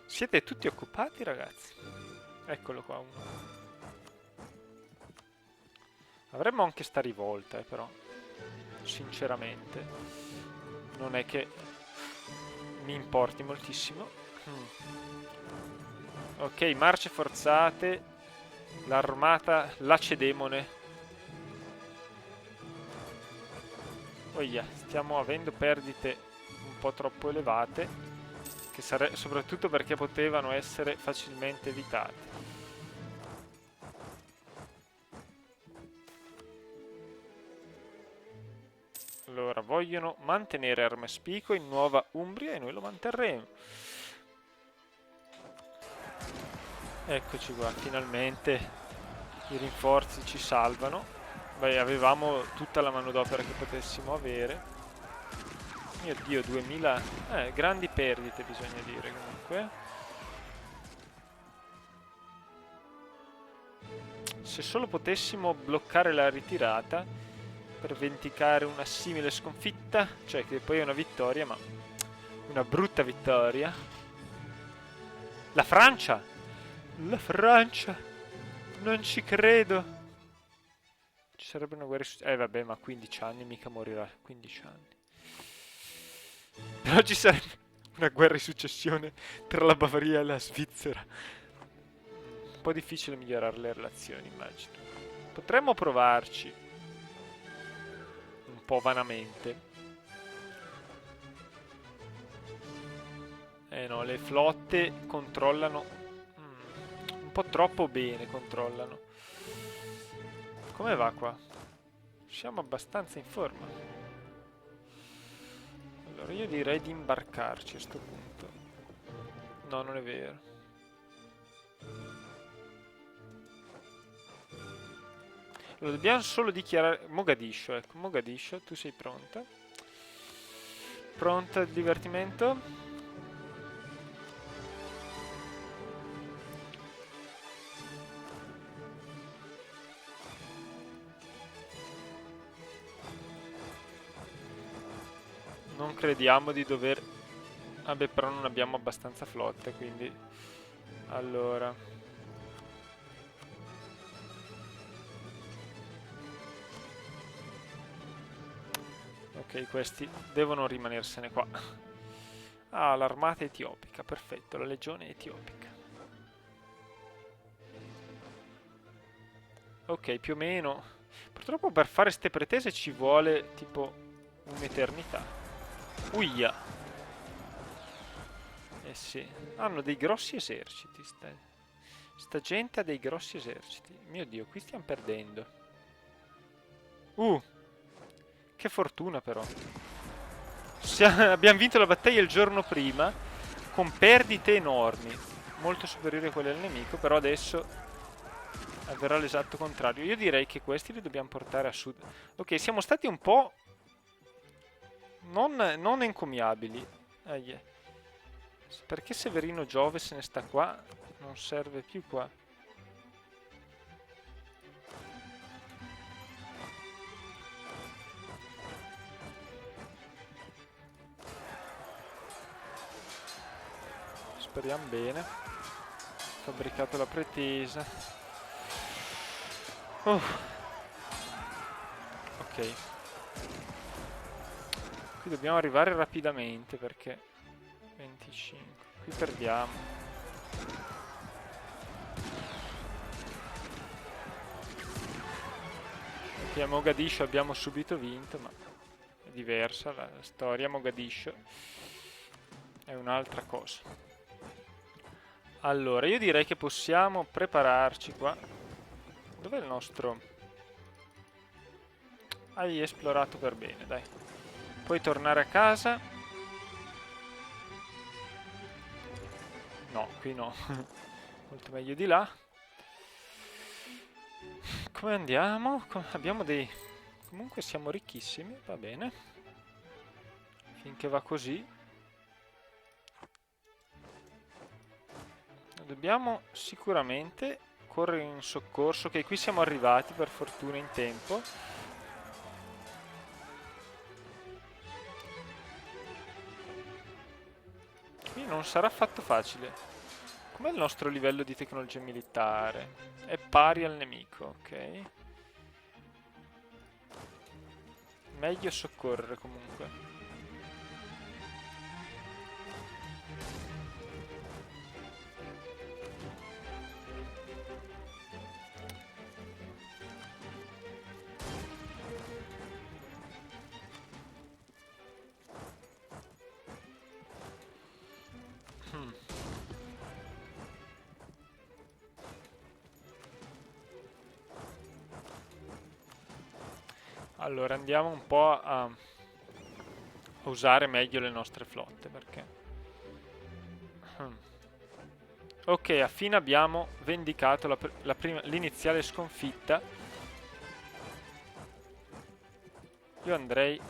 Siete tutti occupati, ragazzi? Eccolo qua uno. Avremmo anche sta rivolta, però. Sinceramente. Non è che mi importi moltissimo. Ok, marce forzate. L'armata lacedemone. Oia, stiamo avendo perdite un po' troppo elevate. Che soprattutto perché potevano essere facilmente evitate. Allora, vogliono mantenere Ermespico in Nuova Umbria e noi lo manterremo. Eccoci qua, finalmente i rinforzi ci salvano. Beh, avevamo tutta la manodopera che potessimo avere. Mio Dio, 2000... grandi perdite bisogna dire comunque. Se solo potessimo bloccare la ritirata per vendicare una simile sconfitta, cioè che poi è una vittoria, ma una brutta vittoria. La Francia! La Francia! Non ci credo! Ci sarebbe una guerra... vabbè, ma 15 anni, mica morirà 15 anni. Però ci sarebbe una guerra di successione tra la Bavaria e la Svizzera. Un po' difficile migliorare le relazioni, immagino. Potremmo provarci. Un po' vanamente. No, le flotte controllano un po' troppo bene, controllano. Come va qua? Siamo abbastanza in forma. Allora io direi di imbarcarci a sto punto. No, non è vero. Allora, dobbiamo solo dichiarare... Mogadiscio, ecco, Mogadiscio, tu sei pronta? Pronta al divertimento? Non crediamo di dover... Vabbè, però non abbiamo abbastanza flotte, quindi... Allora... Ok, questi devono rimanersene qua. Ah, l'armata etiopica, perfetto, la legione etiopica. Ok, più o meno. Purtroppo per fare ste pretese ci vuole tipo un'eternità. Uia. Eh sì, hanno dei grossi eserciti. Sta gente ha dei grossi eserciti. Mio Dio, qui stiamo perdendo. Che fortuna però. Abbiamo vinto la battaglia il giorno prima con perdite enormi, molto superiori a quelle del nemico, però adesso avverrà l'esatto contrario. Io direi che questi li dobbiamo portare a sud. Ok, siamo stati un po' non encomiabili. Perché Severino Giove se ne sta qua? Non serve più qua. Speriamo bene. Fabbricato la pretesa. Ok. Qui dobbiamo arrivare rapidamente perché 25. Qui perdiamo. Qui a Mogadiscio abbiamo subito vinto, ma è diversa la storia. Mogadiscio è un'altra cosa. Allora, io direi che possiamo prepararci qua. Dov'è il nostro... Hai esplorato per bene, dai. Puoi tornare a casa. No, qui no. Molto meglio di là. Come andiamo? Abbiamo dei... Comunque siamo ricchissimi, va bene. Finché va così. Dobbiamo sicuramente correre in soccorso, che qui siamo arrivati per fortuna in tempo. Qui non sarà affatto facile. Com'è il nostro livello di tecnologia militare? È pari al nemico, ok. Meglio soccorrere comunque. Allora andiamo un po' a usare meglio le nostre flotte perché... Ok, a fine abbiamo vendicato l'iniziale sconfitta. Io andrei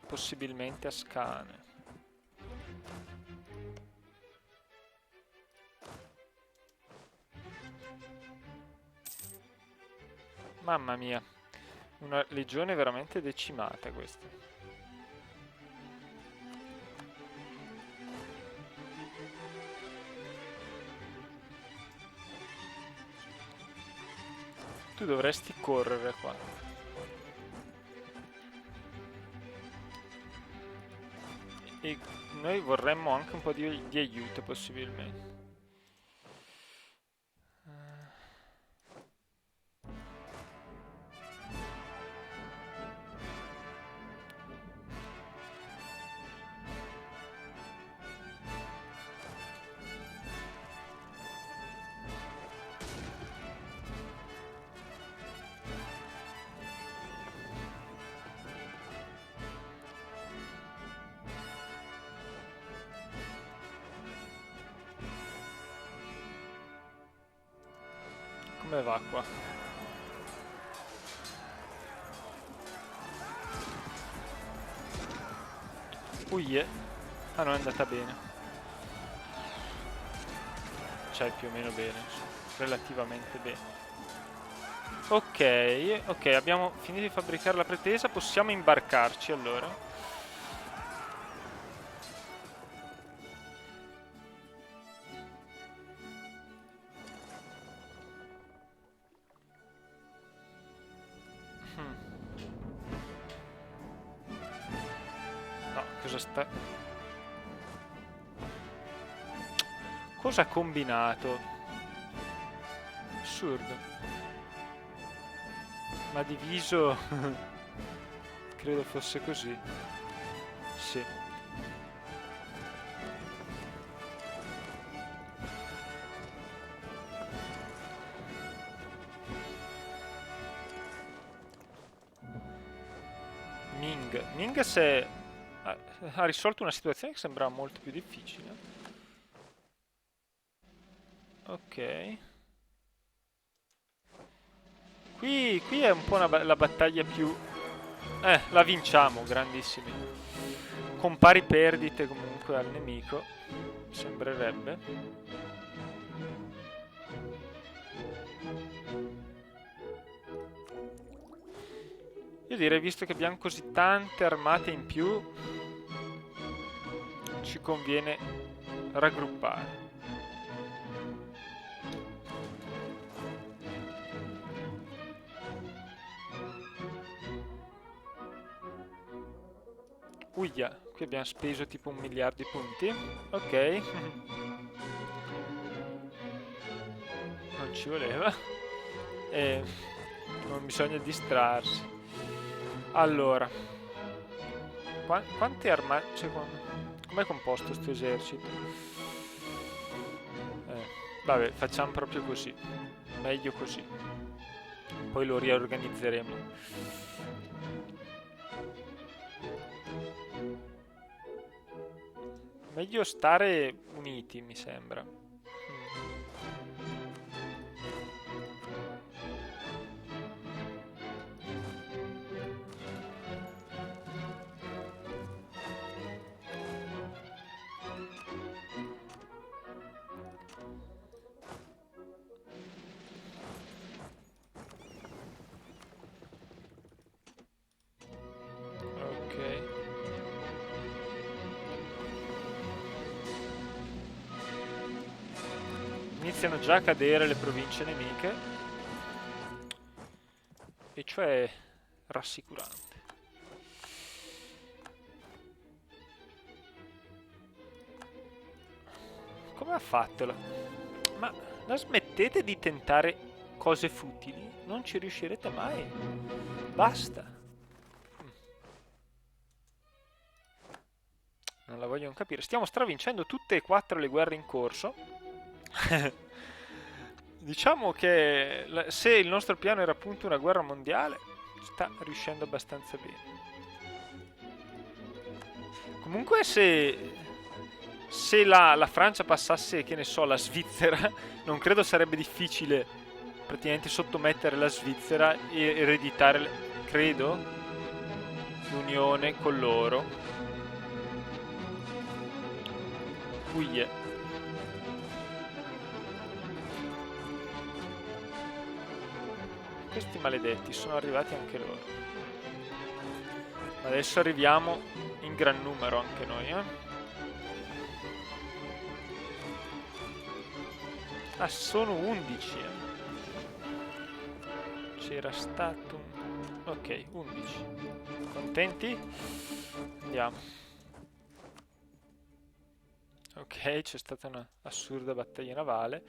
possibilmente a Scane. Mamma mia, una legione veramente decimata questa. Tu dovresti correre qua. E noi vorremmo anche un po' di aiuto possibilmente. Come va qua? Ah, non è andata bene. Cioè più o meno bene, relativamente bene. Ok, abbiamo finito di fabbricare la pretesa, possiamo imbarcarci allora. Hmm. No, cosa sta... Cosa ha combinato? Assurdo. Ma diviso... Credo fosse così. Sì. Ming se... ha risolto una situazione che sembrava molto più difficile. Ok. Qui è un po' la battaglia più... la vinciamo, grandissimi. Con pari perdite comunque al nemico, sembrerebbe. Io direi, visto che abbiamo così tante armate in più, ci conviene raggruppare. Uia, qui abbiamo speso tipo 1 miliardo di punti. Ok. Non ci voleva. E non bisogna distrarsi. Allora, quante armate... Cioè, com'è composto questo esercito? Vabbè, facciamo proprio così. Meglio così. Poi lo riorganizzeremo. Meglio stare uniti, mi sembra. Iniziano già a cadere le province nemiche, e cioè rassicurante. Come ha fatto? Ma la smettete di tentare cose futili? Non ci riuscirete mai. Basta. Non la vogliono capire. Stiamo stravincendo tutte e 4 le guerre in corso. Diciamo che se il nostro piano era appunto una guerra mondiale, sta riuscendo abbastanza bene. Comunque se la Francia passasse, che ne so, la Svizzera, non credo sarebbe difficile praticamente sottomettere la Svizzera e ereditare, credo, l'unione con loro. Uie. Questi maledetti sono arrivati anche loro. Adesso arriviamo in gran numero anche noi, Ah, sono 11. C'era stato un... Ok, 11. Contenti? Andiamo. Ok, c'è stata una assurda battaglia navale.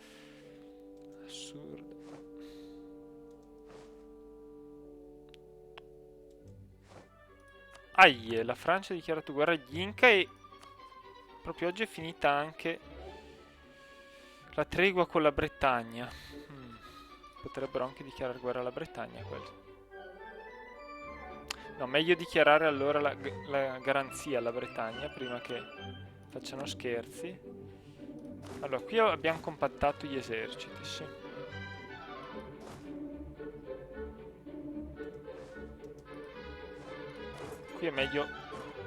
Assurda. Aie, la Francia ha dichiarato guerra agli Inca e proprio oggi è finita anche la tregua con la Bretagna. Potrebbero anche dichiarare guerra alla Bretagna quelli. No, meglio dichiarare allora la garanzia alla Bretagna prima che facciano scherzi. Allora, qui abbiamo compattato gli eserciti, sì. Qui è meglio...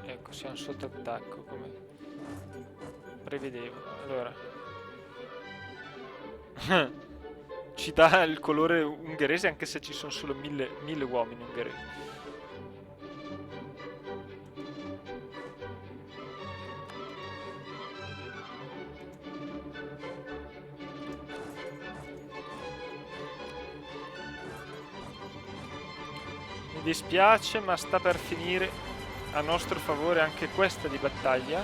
Ecco, siamo sotto attacco come prevedevo. Allora... Ci dà il colore ungherese anche se ci sono solo 1000 uomini ungheresi. Mi dispiace, ma sta per finire a nostro favore anche questa di battaglia.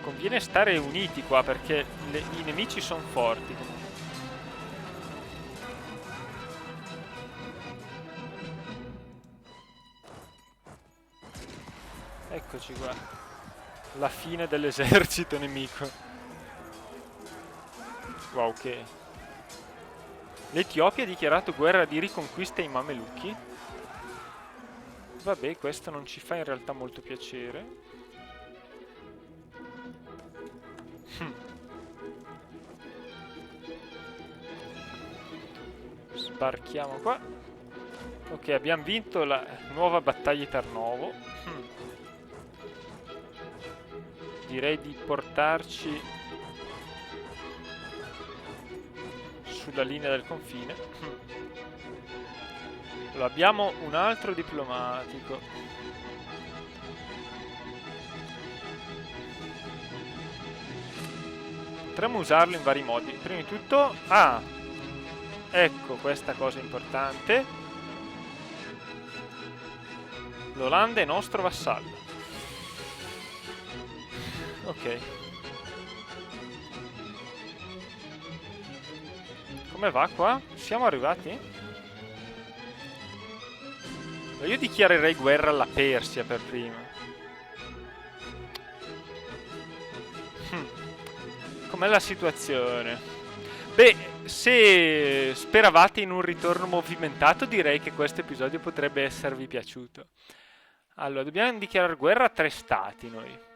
Conviene stare uniti qua perché i nemici sono forti comunque. Eccoci qua. La fine dell'esercito nemico. Wow, che... L'Etiopia ha dichiarato guerra di riconquista ai Mamelucchi. Vabbè, questo non ci fa in realtà molto piacere. Sbarchiamo qua. Ok, abbiamo vinto la nuova battaglia di Tarnovo. Direi di portarci sulla linea del confine. Allora, abbiamo un altro diplomatico. Potremmo usarlo in vari modi. Prima di tutto... Ah! Ecco questa cosa importante. L'Olanda è nostro vassallo. Ok. Come va qua? Siamo arrivati? Io dichiarerei guerra alla Persia per prima. Com'è la situazione? Beh, se speravate in un ritorno movimentato, direi che questo episodio potrebbe esservi piaciuto. Allora, dobbiamo dichiarare guerra a 3 stati noi.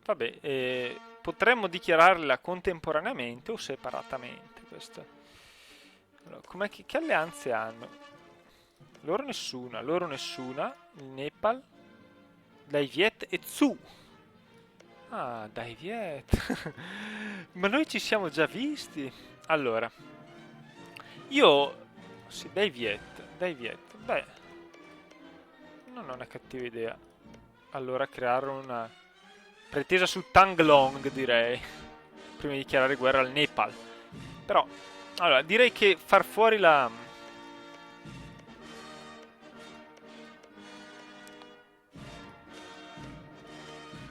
Vabbè, potremmo dichiararla contemporaneamente o separatamente. Questo. Allora, che alleanze hanno? Loro nessuna. Il Nepal, dai Viet e Tsu. Ah, dai Viet. Ma noi ci siamo già visti. Allora, io... Sì, dai Viet. Beh, non è una cattiva idea. Allora, creare una pretesa su Tanglong, direi. Prima di dichiarare guerra al Nepal. Però, allora, direi che far fuori la...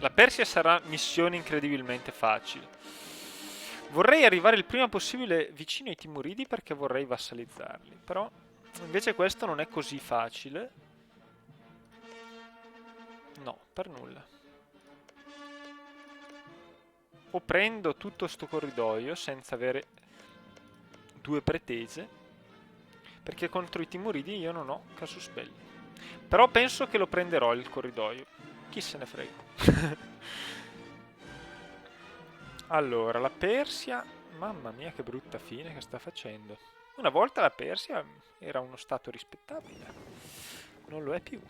La Persia sarà missione incredibilmente facile. Vorrei arrivare il prima possibile vicino ai Timuridi perché vorrei vassalizzarli. Però, invece questo non è così facile. No, per nulla. O prendo tutto sto corridoio senza avere 2 pretese, perché contro i Timuridi io non ho casus belli. Però penso che lo prenderò il corridoio. Chi se ne frega. Allora, la Persia... Mamma mia che brutta fine che sta facendo. Una volta la Persia era uno stato rispettabile. Non lo è più.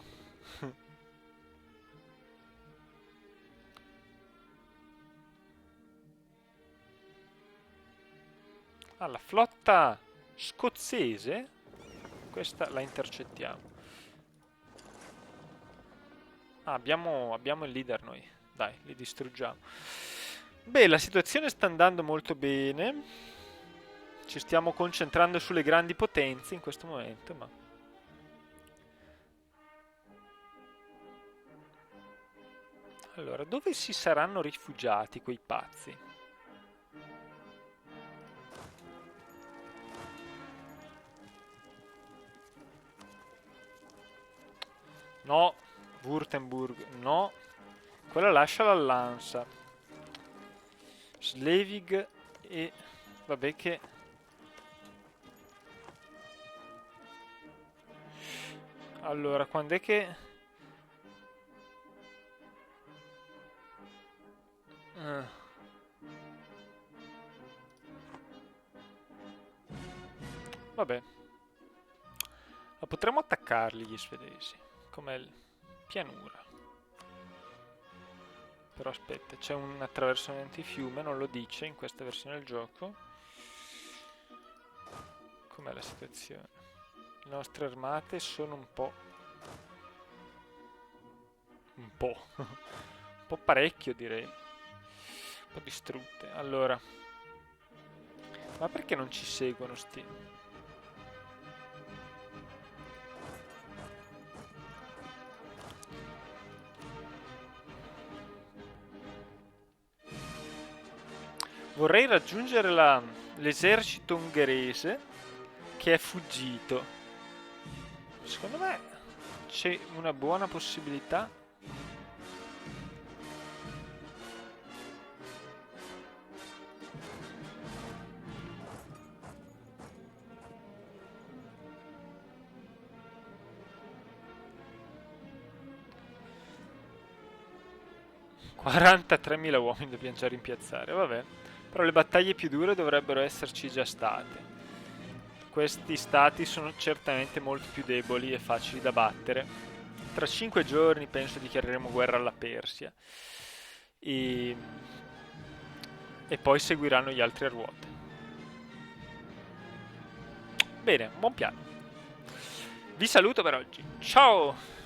Ah, la flotta scozzese? Questa la intercettiamo. Ah, abbiamo il leader noi. Dai, li distruggiamo. Beh, la situazione sta andando molto bene. Ci stiamo concentrando sulle grandi potenze in questo momento, ma... Allora, dove si saranno rifugiati quei pazzi? No, Württemberg, no. Quella lascia l'Allansa. Slevig e... Vabbè che... Allora, quando è che... Vabbè. Ma potremmo attaccarli gli svedesi. Come pianura. Però aspetta, c'è un attraversamento di fiume, non lo dice in questa versione del gioco. Com'è la situazione? Le nostre armate sono un po'... Un po'. Un po' parecchio direi. Un po' distrutte. Allora, Ma perché non ci seguono sti? Vorrei raggiungere l'esercito ungherese che è fuggito. Secondo me c'è una buona possibilità. $43.000 uomini dobbiamo già rimpiazzare, vabbè. Però le battaglie più dure dovrebbero esserci già state. Questi stati sono certamente molto più deboli e facili da battere. Tra 5 giorni penso dichiareremo guerra alla Persia. E, e poi seguiranno gli altri a ruota. Bene, buon piano. Vi saluto per oggi. Ciao!